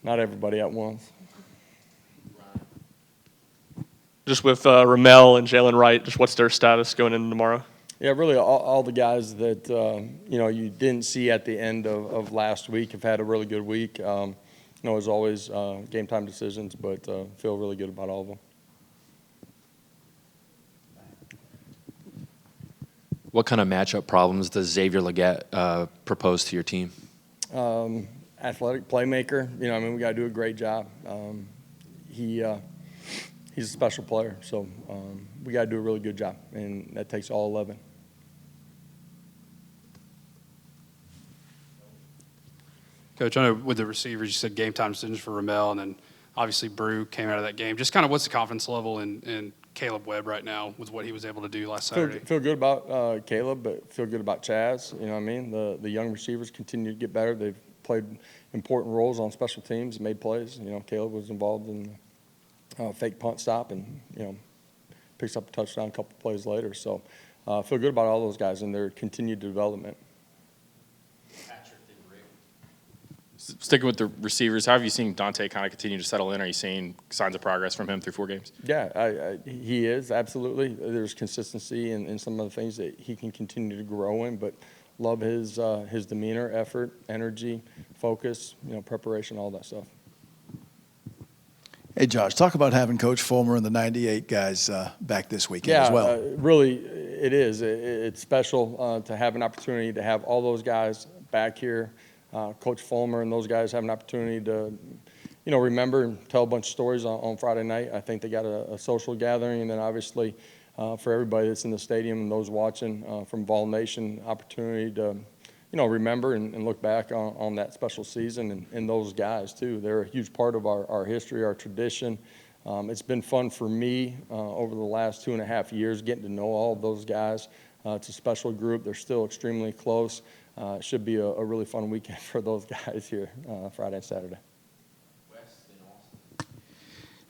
Not everybody at once. Just with Ramel and Jalen Wright, just what's their status going into tomorrow? Yeah, really, all the guys that you didn't see at the end of last week have had a really good week. As always, game time decisions, but feel really good about all of them. What kind of matchup problems does Xavier Leggett propose to your team? Athletic playmaker. We got to do a great job. He's a special player, so we got to do a really good job, and that takes all 11. Coach, I know with the receivers, you said game time decisions for Ramel, and then obviously Brew came out of that game. Just kind of what's the confidence level in Caleb Webb right now with what he was able to do last Saturday? Feel good about Caleb, but feel good about Chaz. The young receivers continue to get better. They've played important roles on special teams, made plays. Caleb was involved in fake punt stop and, picks up a touchdown a couple plays later. So feel good about all those guys and their continued development. Sticking with the receivers, how have you seen Dante kind of continue to settle in? Are you seeing signs of progress from him through 4 games? Yeah, he is, absolutely. There's consistency in some of the things that he can continue to grow in, but love his demeanor, effort, energy, focus, preparation, all that stuff. Hey, Josh, talk about having Coach Fulmer and the 98 guys back this weekend as well. Yeah, really, it is. It's special to have an opportunity to have all those guys back here. Coach Fulmer and those guys have an opportunity to, remember and tell a bunch of stories on Friday night. I think they got a social gathering, and then obviously for everybody that's in the stadium and those watching from Vol Nation, opportunity to, remember and look back on that special season and those guys too. They're a huge part of our history, our tradition. It's been fun for me over the last 2.5 years getting to know all of those guys. It's a special group. They're still extremely close. It should be a really fun weekend for those guys here Friday and Saturday.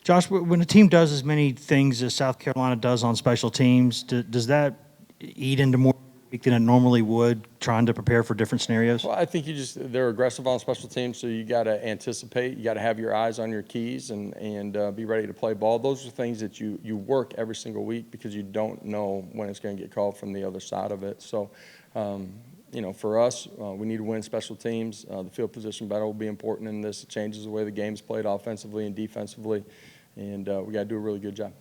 Josh, when a team does as many things as South Carolina does on special teams, does that eat into more week than it normally would, trying to prepare for different scenarios? Well, I think they're aggressive on special teams, so you got to anticipate. You got to have your eyes on your keys and be ready to play ball. Those are things that you work every single week because you don't know when it's going to get called from the other side of it. So, for us, we need to win special teams. The field position battle will be important in this. It changes the way the game's played offensively and defensively, and we got to do a really good job.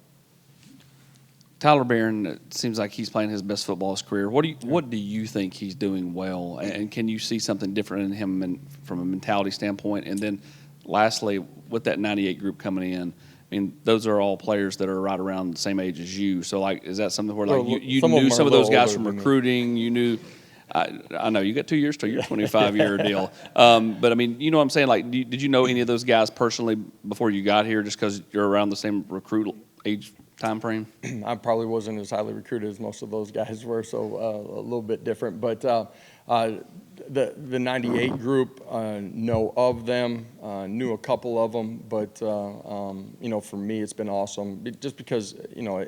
Tyler Barron, it seems like he's playing his best football of his career. What do you think he's doing well, and can you see something different in him from a mentality standpoint? And then, lastly, with that 98 group coming in, I mean, those are all players that are right around the same age as you. So, is that something where you knew some of those guys from recruiting? You knew. I know you got 2 years till your 25-year deal, but I mean, you know what I'm saying? Did you know any of those guys personally before you got here, just because you're around the same recruit age time frame? I probably wasn't as highly recruited as most of those guys were, so a little bit different. But the 98 group, know of them, knew a couple of them. But, for me, it's been awesome just because,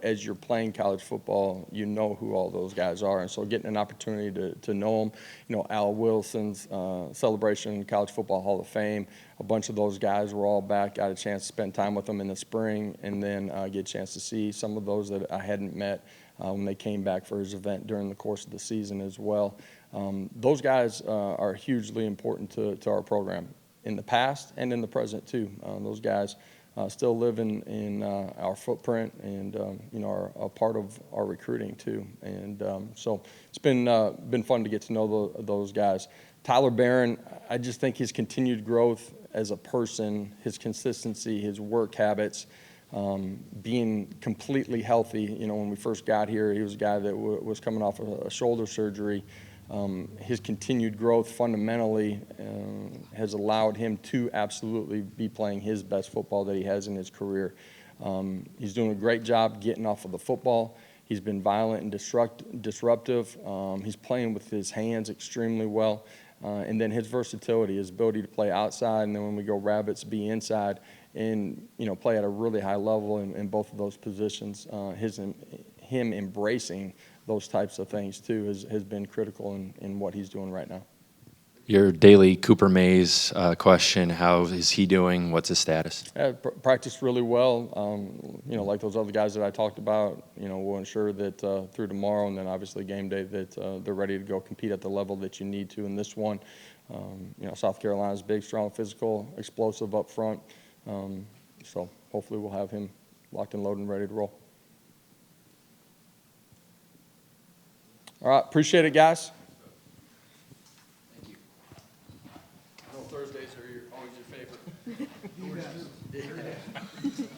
as you're playing college football, you know who all those guys are. And so getting an opportunity to know them, Al Wilson's Celebration College Football Hall of Fame, a bunch of those guys were all back. Got a chance to spend time with them in the spring and then get a chance to see some of those that I hadn't met when they came back for his event during the course of the season as well. Those guys are hugely important to our program in the past and in the present too. Those guys still live in our footprint and are a part of our recruiting too. And so it's been fun to get to know those guys. Tyler Barron, I just think his continued growth as a person, his consistency, his work habits, being completely healthy. When we first got here, he was a guy that was coming off of a shoulder surgery. His continued growth fundamentally has allowed him to absolutely be playing his best football that he has in his career. He's doing a great job getting off of the football. He's been violent and disruptive. He's playing with his hands extremely well. And then his versatility, his ability to play outside, and then when we go rabbits, be inside and, play at a really high level in both of those positions. Him embracing those types of things too has been critical in what he's doing right now. Your daily Cooper Mays question, how is he doing? What's his status? Practiced really well. Like those other guys that I talked about, we'll ensure that through tomorrow and then obviously game day that they're ready to go compete at the level that you need to in this one. South Carolina's big, strong, physical, explosive up front. So hopefully we'll have him locked and loaded and ready to roll. All right, appreciate it, guys. Thursdays are always your favorite.